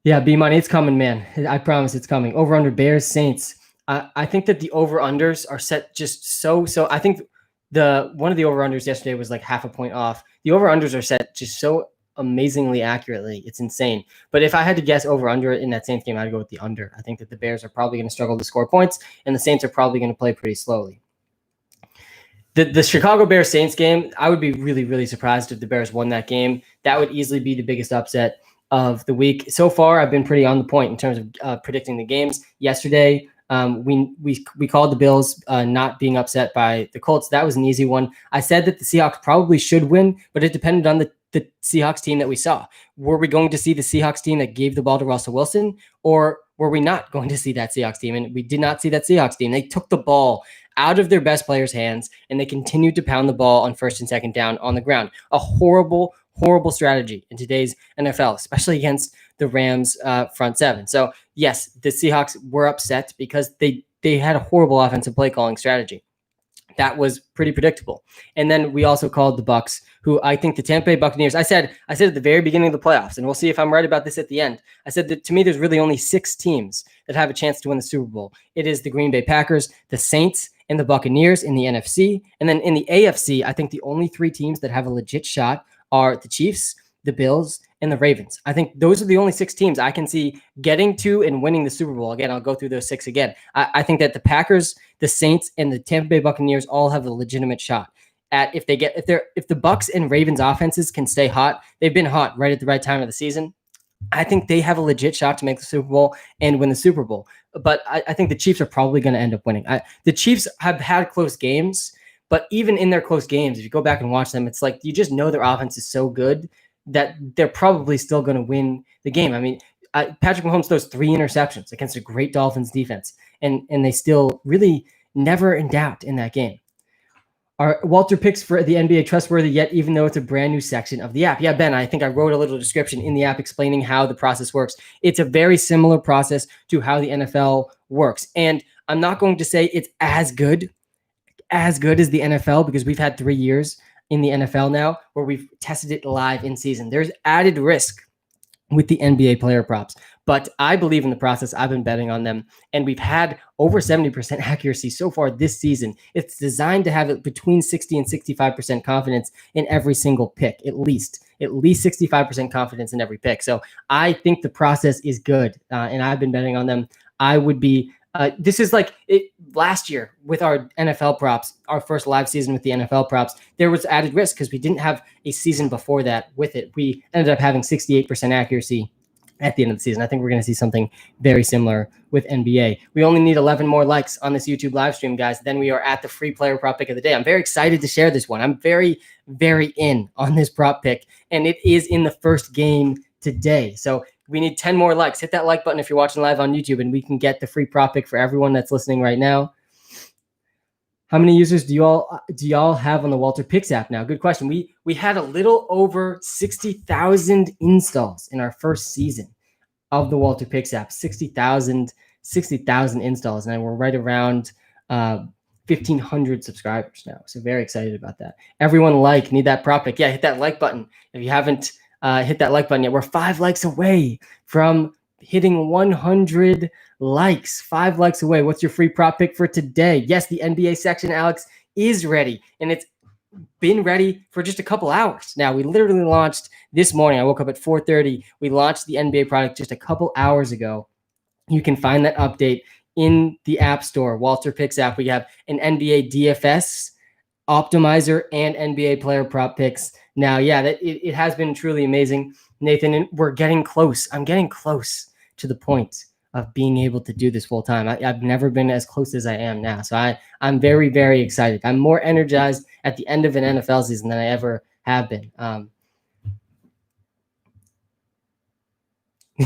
Yeah, B-Money, it's coming, man. I promise it's coming. Over under Bears Saints. I think that the over-unders are set just so. I think one of the over-unders yesterday was like half a point off. The over-unders are set just so amazingly accurately. It's insane. But if I had to guess over/under in that Saints game, I'd go with the under. I think that the Bears are probably going to struggle to score points, and the Saints are probably going to play pretty slowly. The Chicago Bears Saints game, I would be really, really surprised if the Bears won that game. That would easily be the biggest upset of the week. So far, I've been pretty on the point in terms of predicting the games. Yesterday, we called the Bills not being upset by the Colts. That was an easy one. I said that the Seahawks probably should win, but it depended on the Seahawks team that we saw. Were we going to see the Seahawks team that gave the ball to Russell Wilson, or were we not going to see that Seahawks team? And we did not see that Seahawks team. They took the ball out of their best players' hands, and they continued to pound the ball on first and second down on the ground. A horrible, horrible strategy in today's NFL, especially against the Rams front seven. So yes, the Seahawks were upset because they had a horrible offensive play calling strategy. That was pretty predictable. And then we also called the Bucs, who I think the Tampa Bay Buccaneers, I said at the very beginning of the playoffs, and we'll see if I'm right about this at the end. I said that to me, there's really only 6 teams that have a chance to win the Super Bowl. It is the Green Bay Packers, the Saints, and the Buccaneers in the NFC. And then in the AFC, I think the only 3 teams that have a legit shot are the Chiefs, the Bills, and the Ravens. I think those are the only 6 teams I can see getting to and winning the Super Bowl. Again, I'll go through those 6 again. I think that the Packers, the Saints, and the Tampa Bay Buccaneers all have a legitimate shot at if the Bucs and Ravens offenses can stay hot. They've been hot right at the right time of the season. I think they have a legit shot to make the Super Bowl and win the Super Bowl. But I think the Chiefs are probably going to end up winning. The Chiefs have had close games, but even in their close games, if you go back and watch them, it's like you just know their offense is so good that they're probably still going to win the game. I mean, Patrick Mahomes throws 3 interceptions against a great Dolphins defense, and they still really never in doubt in that game. Are WalterPicks for the NBA trustworthy yet, even though it's a brand new section of the app? Yeah, Ben, I think I wrote a little description in the app explaining how the process works. It's a very similar process to how the NFL works. And I'm not going to say it's as good as the NFL because we've had 3 years in the NFL now where we've tested it live in season. There's added risk with the NBA player props, But I believe in the process. I've been betting on them, and we've had over 70% accuracy so far this season. It's designed to have it between 60 and 65% confidence in every single pick, at least 65% confidence in every pick. So I think the process is good, and I've been betting on them. I would be this is like it last year with our NFL props, our first live season with the NFL props. There was added risk because we didn't have a season before that with it. We ended up having 68% accuracy at the end of the season. I think we're going to see something very similar with NBA. We only need 11 more likes on this YouTube live stream, guys. Then we are at the free player prop pick of the day. I'm very excited to share this one. I'm very, very in on this prop pick, and it is in the first game today. So we need 10 more likes. Hit that like button if you're watching live on YouTube, and we can get the free prop pick for everyone that's listening right now. How many users do y'all have on the WalterPicks app now? Good question. We had a little over 60,000 installs in our first season of the WalterPicks app. 60,000 installs, and we're right around 1,500 subscribers now. So very excited about that. Everyone need that prop pick. Yeah, hit that like button if you haven't hit that like button yet. We're 5 likes away from hitting 100 likes. 5 likes away. What's your free prop pick for today? Yes, the NBA section, Alex, is ready, and it's been ready for just a couple hours now. We literally launched this morning. I woke up at 4:30. We launched the NBA product just a couple hours ago. You can find that update in the App Store, WalterPicks app. We have an NBA DFS Optimizer and NBA player prop picks. Now, yeah, it has been truly amazing, Nathan, and we're getting close. I'm getting close to the point of being able to do this full time. I've never been as close as I am now. So I'm very, very excited. I'm more energized at the end of an NFL season than I ever have been.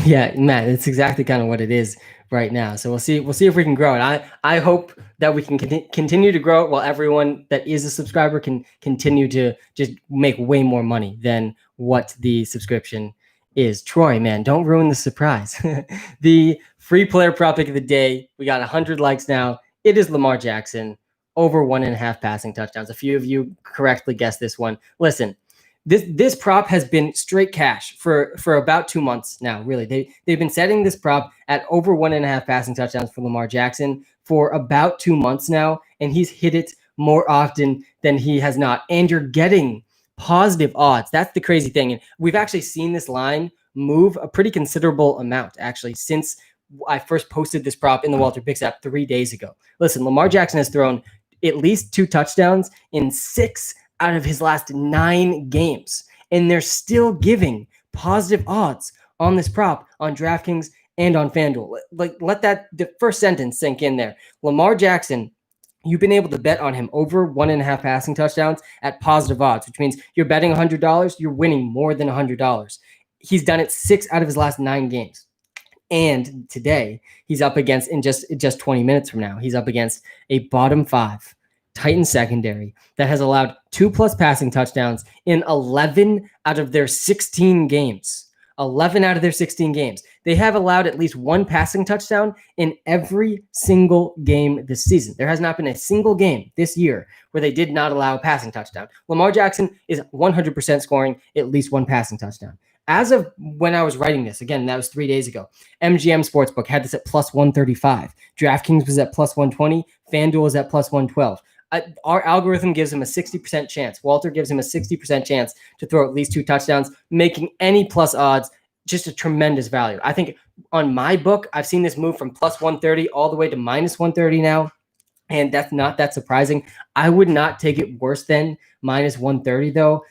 Yeah, Matt, it's exactly kind of what it is right now. So we'll see if we can grow it. I hope that we can continue to grow it while everyone that is a subscriber can continue to just make way more money than what the subscription is. Troy, man, don't ruin the surprise. The free player prop pick of the day, we got 100 likes now. It is Lamar Jackson, over 1.5 passing touchdowns. A few of you correctly guessed this one. Listen, this prop has been straight cash for about 2 months now. Really, they've been setting this prop at over 1.5 passing touchdowns for Lamar Jackson for about 2 months now, and he's hit it more often than he has not. And you're getting positive odds. That's the crazy thing. And we've actually seen this line move a pretty considerable amount actually since I first posted this prop in the WalterPicks app 3 days ago. Listen, Lamar Jackson has thrown at least 2 touchdowns in 6 out of his last 9 games, and they're still giving positive odds on this prop on DraftKings and on FanDuel. Let the first sentence sink in there. Lamar Jackson, you've been able to bet on him over 1.5 passing touchdowns at positive odds, which means you're betting $100, you're winning more than $100. He's done it 6 out of his last 9 games. And today he's up against, in just 20 minutes from now, he's up against a bottom 5 Titans secondary that has allowed 2+ passing touchdowns in 11 out of their 16 games. 11 out of their 16 games. They have allowed at least 1 passing touchdown in every single game this season. There has not been a single game this year where they did not allow a passing touchdown. Lamar Jackson is 100% scoring at least 1 passing touchdown. As of when I was writing this, again, that was 3 days ago, MGM Sportsbook had this at plus 135. DraftKings was at plus 120. FanDuel was at plus 112. Our algorithm gives him a 60% chance. Walter gives him a 60% chance to throw at least 2 touchdowns, making any plus odds just a tremendous value. I think on my book, I've seen this move from plus 130 all the way to minus 130 now, and that's not that surprising. I would not take it worse than minus 130, though,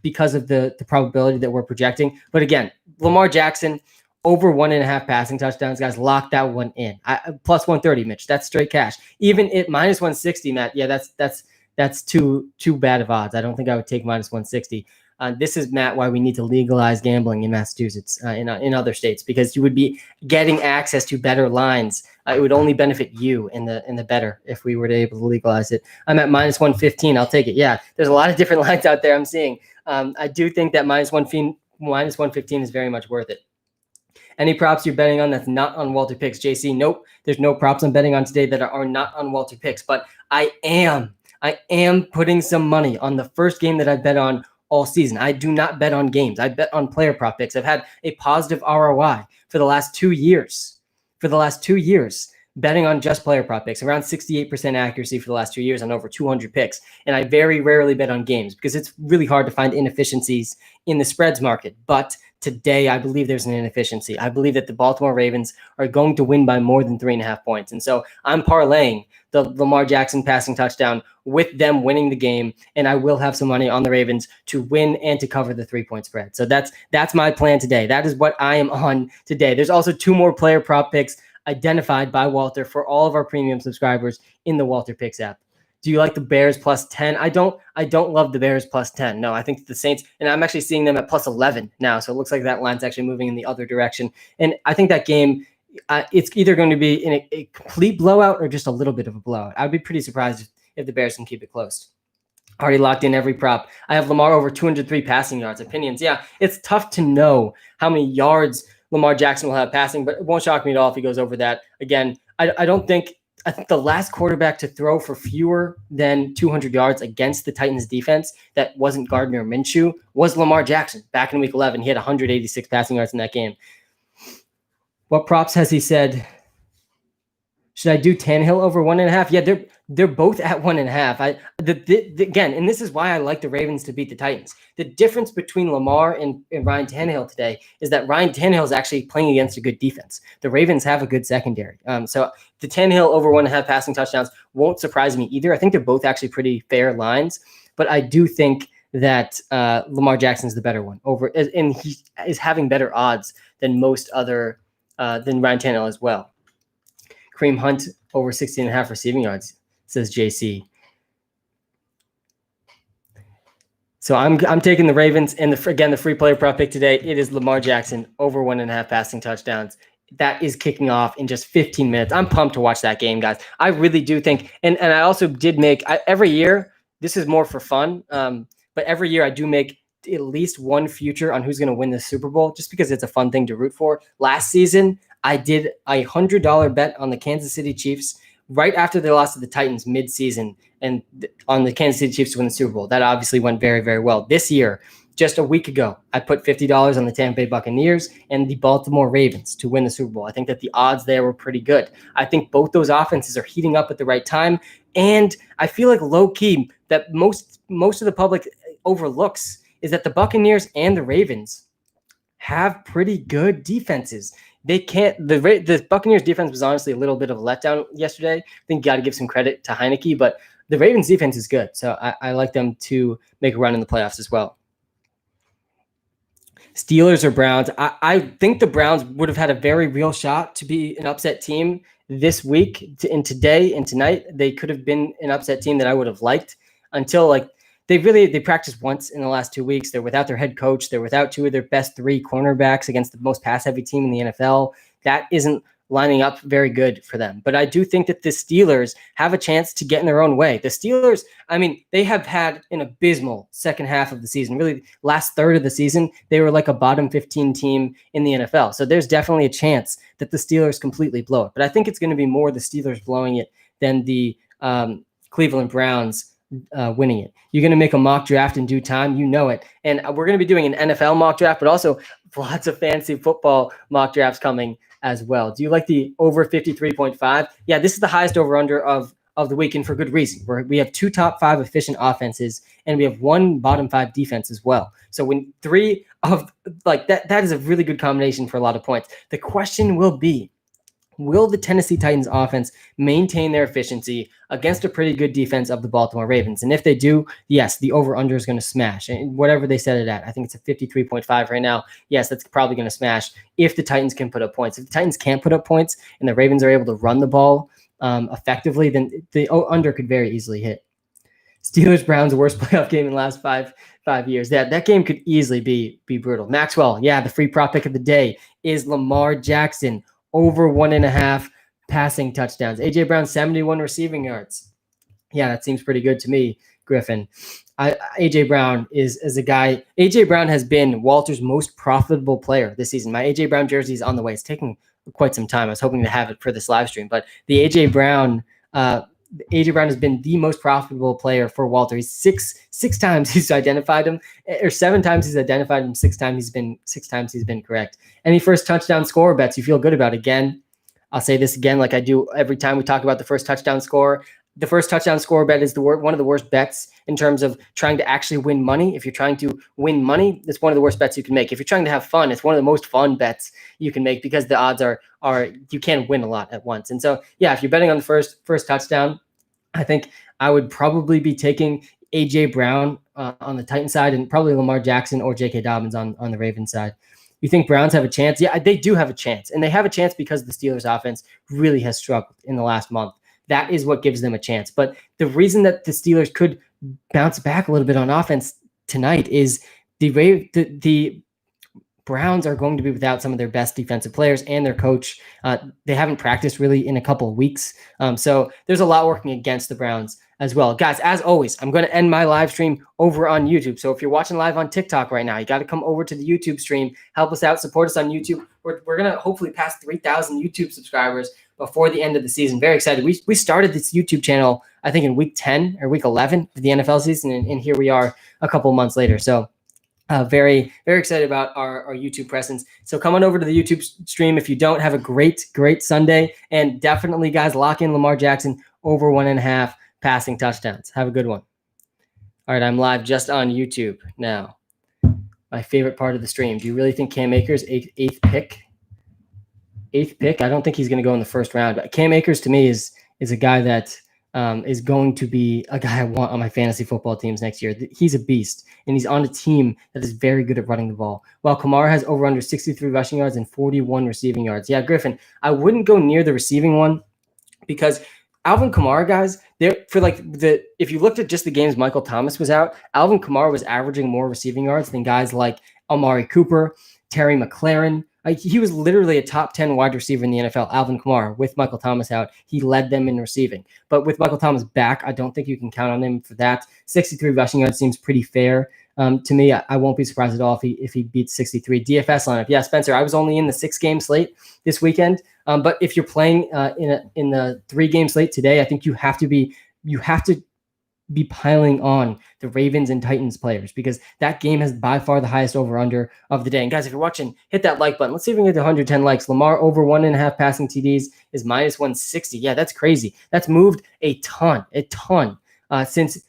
because of the probability that we're projecting. But again, Lamar Jackson, over 1.5 passing touchdowns, guys, lock that one in. Plus 130, Mitch. That's straight cash. Even at minus 160, Matt. Yeah, that's too bad of odds. I don't think I would take minus 160. This is, Matt, why we need to legalize gambling in Massachusetts, in other states, because you would be getting access to better lines. It would only benefit you in the better if we were to able to legalize it. I'm at minus 115. I'll take it. Yeah, there's a lot of different lines out there I'm seeing. I do think that minus 115 is very much worth it. Any props you're betting on that's not on WalterPicks? JC, nope. There's no props I'm betting on today that are not on WalterPicks, but I am putting some money on the first game that I bet on all season. I do not bet on games. I bet on player prop picks. I've had a positive ROI for the last 2 years. Betting on just player prop picks, around 68% accuracy for the last 2 years on over 200 picks. And I very rarely bet on games because it's really hard to find inefficiencies in the spreads market. But today, I believe there's an inefficiency. I believe that the Baltimore Ravens are going to win by more than 3.5 points. And so I'm parlaying the Lamar Jackson passing touchdown with them winning the game. And I will have some money on the Ravens to win and to cover the 3-point spread. So that's my plan today. That is what I am on today. There's also 2 more player prop picks identified by Walter for all of our premium subscribers in the WalterPicks app. Do you like the Bears plus 10? I don't love the Bears plus 10. No, I think the Saints, and I'm actually seeing them at plus 11 now. So it looks like that line's actually moving in the other direction. And I think that game, it's either going to be in a complete blowout or just a little bit of a blowout. I'd be pretty surprised if the Bears can keep it close. Already locked in every prop. I have Lamar over 203 passing yards. Opinions. Yeah, it's tough to know how many yards Lamar Jackson will have passing, but it won't shock me at all if he goes over that. Again, I think the last quarterback to throw for fewer than 200 yards against the Titans defense that wasn't Gardner Minshew was Lamar Jackson back in week 11. He had 186 passing yards in that game. What props has he said? Should I do Tannehill over 1.5? Yeah, they're both at 1.5. Again, and this is why I like the Ravens to beat the Titans. The difference between Lamar and Ryan Tannehill today is that Ryan Tannehill is actually playing against a good defense. The Ravens have a good secondary. So the Tannehill over 1.5 passing touchdowns won't surprise me either. I think they're both actually pretty fair lines, but I do think that Lamar Jackson's the better one and he is having better odds than most other than Ryan Tannehill as well. Kareem Hunt over 16.5 receiving yards, says JC. So I'm taking the Ravens, and the free player prop pick today, it is Lamar Jackson over 1.5 passing touchdowns. That is kicking off in just 15 minutes. I'm pumped to watch that game, guys. I really do think, and I also did make, every year, this is more for fun, but every year I do make at least one future on who's going to win the Super Bowl, just because it's a fun thing to root for. Last season, I did a $100 bet on the Kansas City Chiefs right after they lost to the Titans mid-season and on the Kansas City Chiefs to win the Super Bowl. That obviously went very, very well. This year, just a week ago, I put $50 on the Tampa Bay Buccaneers and the Baltimore Ravens to win the Super Bowl. I think that the odds there were pretty good. I think both those offenses are heating up at the right time. And I feel like low-key that most of the public overlooks is that the Buccaneers and the Ravens have pretty good defenses. The Buccaneers defense was honestly a little bit of a letdown yesterday. I think you got to give some credit to Heineke, but the Ravens defense is good. So I like them to make a run in the playoffs as well. Steelers or Browns? I think the Browns would have had a very real shot to be an upset team this week. And today and tonight, they could have been an upset team that I would have liked until they practiced once in the last 2 weeks. They're without their head coach. They're without 2 of their best 3 cornerbacks against the most pass-heavy team in the NFL. That isn't lining up very good for them. But I do think that the Steelers have a chance to get in their own way. The Steelers, they have had an abysmal second half of the season. Really, last third of the season, they were like a bottom 15 team in the NFL. So there's definitely a chance that the Steelers completely blow it. But I think it's going to be more the Steelers blowing it than the Cleveland Browns winning it. You're going to make a mock draft in due time. You know it. And we're going to be doing an NFL mock draft, but also lots of fantasy football mock drafts coming as well. Do you like the over 53.5? Yeah, this is the highest over-under of the weekend for good reason. We have 2 top 5 efficient offenses, and we have 1 bottom 5 defense as well. So when 3 of that is a really good combination for a lot of points. The question will be, will the Tennessee Titans offense maintain their efficiency against a pretty good defense of the Baltimore Ravens? And if they do, yes, the over-under is going to smash. And whatever they set it at, I think it's a 53.5 right now. Yes, that's probably going to smash if the Titans can put up points. If the Titans can't put up points and the Ravens are able to run the ball effectively, then the under could very easily hit. Steelers-Browns, worst playoff game in the last five years. That game could easily be brutal. Maxwell, yeah, the free prop pick of the day is Lamar Jackson over 1.5 passing touchdowns. A.J. Brown, 71 receiving yards. Yeah, that seems pretty good to me, Griffin. A.J. Brown is a guy. A.J. Brown has been Walter's most profitable player this season. My A.J. Brown jersey is on the way. It's taking quite some time. I was hoping to have it for this live stream, but the A.J. Brown AJ Brown has been the most profitable player for Walter. He's six times he's identified him, or 7 times he's identified him. 6 times he's been correct. Any first touchdown scorer bets you feel good about? Again, I'll say this again, like I do every time we talk about the first touchdown scorer. The first touchdown score bet is one of the worst bets in terms of trying to actually win money. If you're trying to win money, it's one of the worst bets you can make. If you're trying to have fun, it's one of the most fun bets you can make because the odds are you can't win a lot at once. And so, yeah, if you're betting on the first touchdown, I think I would probably be taking AJ Brown on the Titan side and probably Lamar Jackson or J.K. Dobbins on the Ravens side. You think Browns have a chance? Yeah, they do have a chance. And they have a chance because the Steelers offense really has struggled in the last month. That is what gives them a chance. But the reason that the Steelers could bounce back a little bit on offense tonight is the Browns are going to be without some of their best defensive players and their coach. They haven't practiced really in a couple of weeks. So there's a lot working against the Browns as well. Guys, as always, I'm going to end my live stream over on YouTube. So if you're watching live on TikTok right now, you got to come over to the YouTube stream, help us out, support us on YouTube. We're going to hopefully pass 3,000 YouTube subscribers before the end of the season. Very excited. We started this YouTube channel, I think in week 10 or week 11 of the NFL season. And here we are a couple months later. So very, very excited about our YouTube presence. So come on over to the YouTube stream. If you don't, have a great Sunday. And definitely, guys, lock in Lamar Jackson over 1.5 passing touchdowns. Have a good one. All right, I'm live just on YouTube now. My favorite part of the stream. Do you really think Cam Akers, eighth pick? I don't think he's going to go in the first round. But Cam Akers, to me, is a guy that is going to be a guy I want on my fantasy football teams next year. He's a beast, and he's on a team that is very good at running the ball. While Kamara has over under 63 rushing yards and 41 receiving yards. Yeah, Griffin, I wouldn't go near the receiving one because Alvin Kamara, guys, if you looked at just the games Michael Thomas was out, Alvin Kamara was averaging more receiving yards than guys like Amari Cooper, Terry McLaurin. He was literally a top 10 wide receiver in the NFL, Alvin Kamara. With Michael Thomas out, he led them in receiving. But with Michael Thomas back, I don't think you can count on him for that. 63 rushing yards seems pretty fair to me. I won't be surprised at all if he beats 63. DFS lineup. Yeah, Spencer, I was only in the 6-game slate this weekend. But if you're playing in the 3-game slate today, I think you have to be piling on the Ravens and Titans players because that game has by far the highest over-under of the day. And guys, if you're watching, hit that like button. Let's see if we can get to 110 likes. Lamar over 1.5 passing TDs is minus 160. Yeah, that's crazy. That's moved a ton since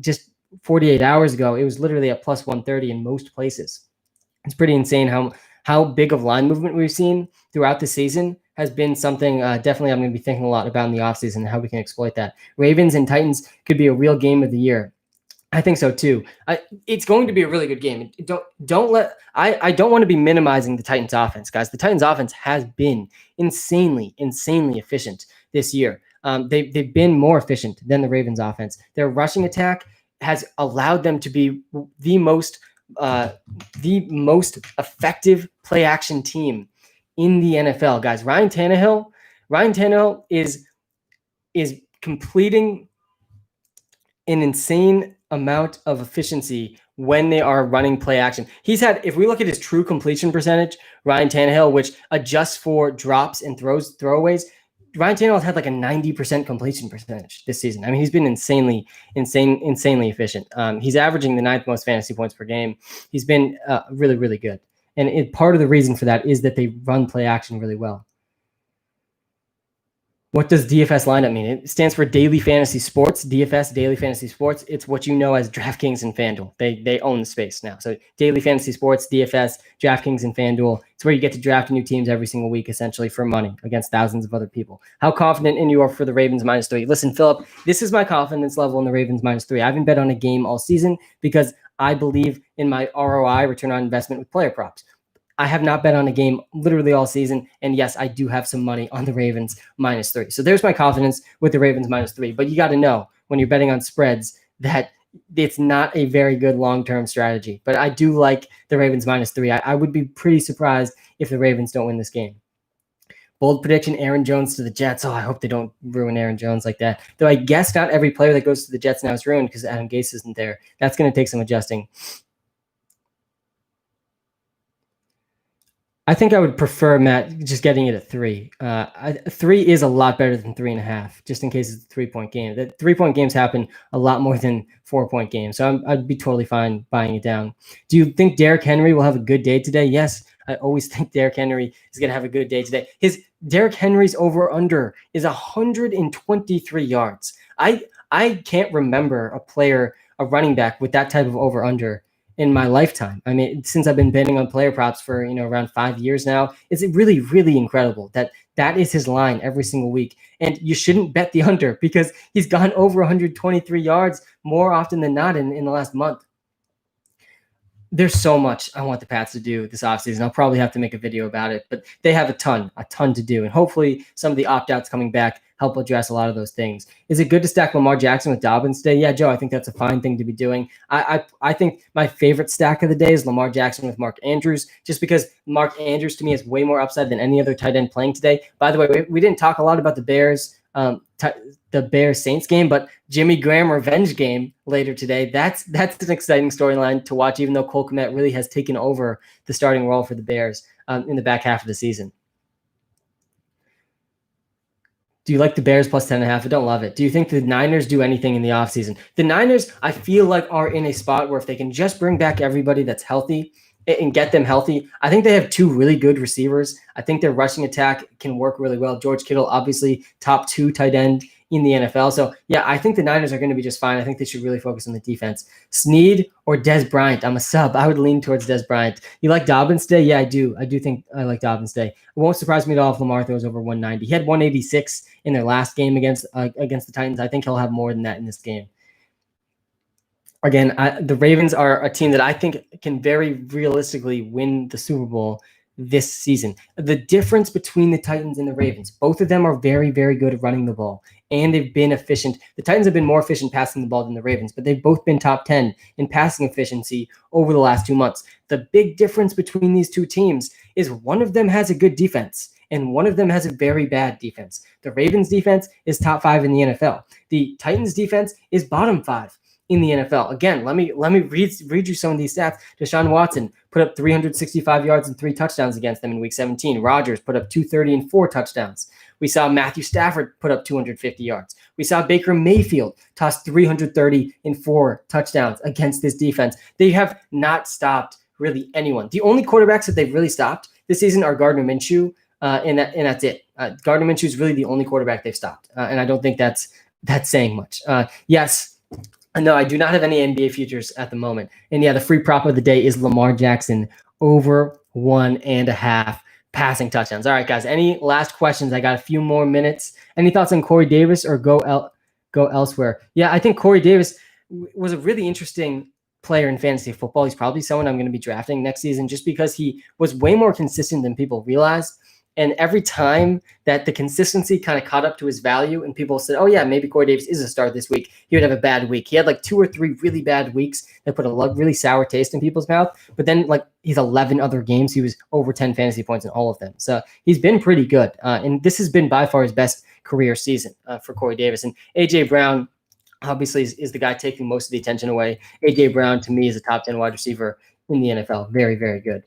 just 48 hours ago. It was literally at plus 130 in most places. It's pretty insane how big of line movement we've seen throughout the season. Has been something definitely I'm going to be thinking a lot about in the offseason and how we can exploit that. Ravens and Titans could be a real game of the year. I think so too. It's going to be a really good game. I don't want to be minimizing the Titans offense, guys. The Titans offense has been insanely efficient this year. They've been more efficient than the Ravens offense. Their rushing attack has allowed them to be the most effective play action team in the NFL, guys. Ryan Tannehill is completing an insane amount of efficiency when they are running play action. He's had, if we look at his true completion percentage, Ryan Tannehill, which adjusts for drops and throwaways, Ryan Tannehill has had like a 90% completion percentage this season. I mean, he's been insanely efficient. He's averaging the 9th most fantasy points per game. He's been really good. And part of the reason for that is that they run play action really well. What does DFS lineup mean? It stands for Daily Fantasy Sports. DFS, Daily Fantasy Sports. It's what you know as DraftKings and FanDuel. They own the space now. So Daily Fantasy Sports, DFS, DraftKings, and FanDuel. It's where you get to draft new teams every single week, essentially for money against thousands of other people. How confident in you are for the Ravens -3? Listen, Philip, this is my confidence level in the Ravens -3. I haven't bet on a game all season because I believe in my ROI, return on investment with player props. I have not bet on a game literally all season. And yes, I do have some money on the Ravens -3. So there's my confidence with the Ravens -3. But you got to know when you're betting on spreads that it's not a very good long-term strategy. But I do like the Ravens -3. I would be pretty surprised if the Ravens don't win this game. Bold prediction, Aaron Jones to the Jets. Oh, I hope they don't ruin Aaron Jones like that. Though I guess not every player that goes to the Jets now is ruined because Adam Gase isn't there. That's going to take some adjusting. I think I would prefer, Matt, just getting it at 3. 3 is a lot better than 3.5, just in case it's a 3-point game. The 3-point games happen a lot more than 4-point games. So I'd be totally fine buying it down. Do you think Derrick Henry will have a good day today? Yes, I always think Derrick Henry is going to have a good day today. Derrick Henry's over-under is 123 yards. I can't remember a running back with that type of over-under in my lifetime. I mean, since I've been betting on player props for around 5 years now, it's really, really incredible that is his line every single week. And you shouldn't bet the under because he's gone over 123 yards more often than not in the last month. There's so much I want the Pats to do this offseason. I'll probably have to make a video about it, but they have a ton to do. And hopefully some of the opt-outs coming back help address a lot of those things. Is it good to stack Lamar Jackson with Dobbins today? Yeah, Joe, I think that's a fine thing to be doing. I think my favorite stack of the day is Lamar Jackson with Mark Andrews, just because Mark Andrews to me has way more upside than any other tight end playing today. By the way, we didn't talk a lot about the Bears, the Bears-Saints game, but Jimmy Graham revenge game later today. That's an exciting storyline to watch, even though Cole Kmet really has taken over the starting role for the Bears in the back half of the season. Do you like the Bears plus 10.5? I don't love it. Do you think the Niners do anything in the offseason? The Niners, I feel like, are in a spot where if they can just bring back everybody that's healthy and get them healthy, I think they have 2 really good receivers. I think their rushing attack can work really well. George Kittle, obviously top 2 tight end in the NFL. So, yeah, I think the Niners are going to be just fine. I think they should really focus on the defense. Snead or Dez Bryant? I'm a sub. I would lean towards Dez Bryant. You like Dobbins today? Yeah, I do. I do think I like Dobbins today. It won't surprise me at all if Lamar throws over 190. He had 186 in their last game against the Titans. I think he'll have more than that in this game. Again, the Ravens are a team that I think can very realistically win the Super Bowl this season. The difference between the Titans and the Ravens, both of them are very, very good at running the ball, and they've been efficient. The Titans have been more efficient passing the ball than the Ravens, but they've both been top 10 in passing efficiency over the last 2 months. The big difference between these two teams is one of them has a good defense, and one of them has a very bad defense. The Ravens defense is top 5 in the NFL. The Titans defense is bottom 5 in the NFL. Again, let me read you some of these stats. Deshaun Watson put up 365 yards and 3 touchdowns against them in Week 17. Rodgers put up 230 and 4 touchdowns. We saw Matthew Stafford put up 250 yards. We saw Baker Mayfield toss 330 and 4 touchdowns against this defense. They have not stopped really anyone. The only quarterbacks that they've really stopped this season are Gardner Minshew, and that's it. Gardner Minshew is really the only quarterback they've stopped, and I don't think that's saying much. Yes. No, I do not have any NBA futures at the moment. And yeah, the free prop of the day is Lamar Jackson over 1.5 passing touchdowns. All right, guys, any last questions? I got a few more minutes. Any thoughts on Corey Davis or go elsewhere? Yeah, I think Corey Davis was a really interesting player in fantasy football. He's probably someone I'm going to be drafting next season just because he was way more consistent than people realized. And every time that the consistency kind of caught up to his value and people said, oh, yeah, maybe Corey Davis is a start this week, he would have a bad week. He had like 2 or 3 really bad weeks that put a really sour taste in people's mouth. But then like his 11 other games, he was over 10 fantasy points in all of them. So he's been pretty good. And this has been by far his best career season for Corey Davis. And A.J. Brown obviously is the guy taking most of the attention away. A.J. Brown, to me, is a top 10 wide receiver in the NFL. Very, very good.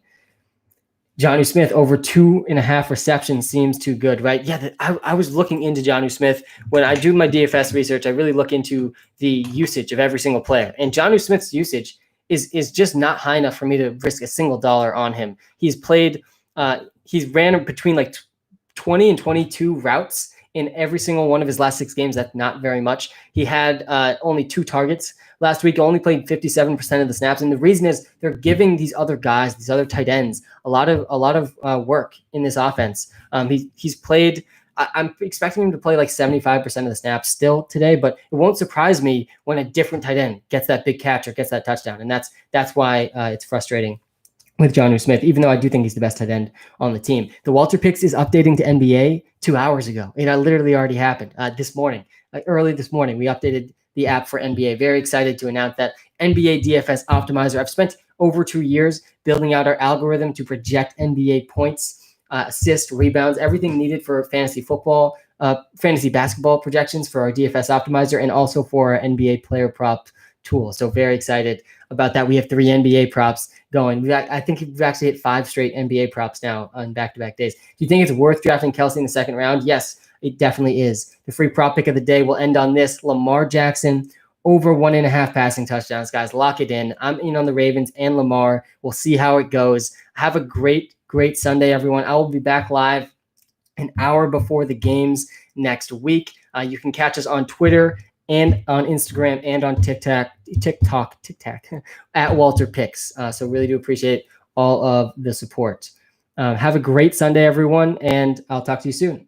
Jonnu Smith over 2.5 receptions seems too good, right? Yeah, I was looking into Jonnu Smith. When I do my DFS research, I really look into the usage of every single player. And Jonnu Smith's usage is just not high enough for me to risk a single dollar on him. He's ran between like 20 and 22 routes in every single one of his last 6 games. That's not very much. He had only 2 targets last week, only played 57% of the snaps. And the reason is they're giving these other guys, these other tight ends, a lot of work in this offense. He's played, I'm expecting him to play like 75% of the snaps still today, but it won't surprise me when a different tight end gets that big catch or gets that touchdown. And that's why it's frustrating with Jonnu Smith, even though I do think he's the best tight end on the team. The WalterPicks is updating to NBA 2 hours ago. It literally already happened this morning. Early this morning, we updated the app for NBA. Very excited to announce that NBA DFS Optimizer. I've spent over 2 years building out our algorithm to project NBA points, assists, rebounds, everything needed for fantasy football, fantasy basketball projections for our DFS Optimizer, and also for our NBA player prop tool. So very excited about that. We have 3 NBA props going. I think we've actually hit 5 straight NBA props now on back-to-back days. Do you think it's worth drafting Kelsey in the second round? Yes, it definitely is. The free prop pick of the day will end on this. Lamar Jackson over 1.5 passing touchdowns, guys. Lock it in. I'm in on the Ravens and Lamar. We'll see how it goes. Have a great Sunday, everyone. I will be back live an hour before the games next week. You can catch us on Twitter and on Instagram and on TikTok at WalterPicks. So really do appreciate all of the support. Have a great Sunday, everyone, and I'll talk to you soon.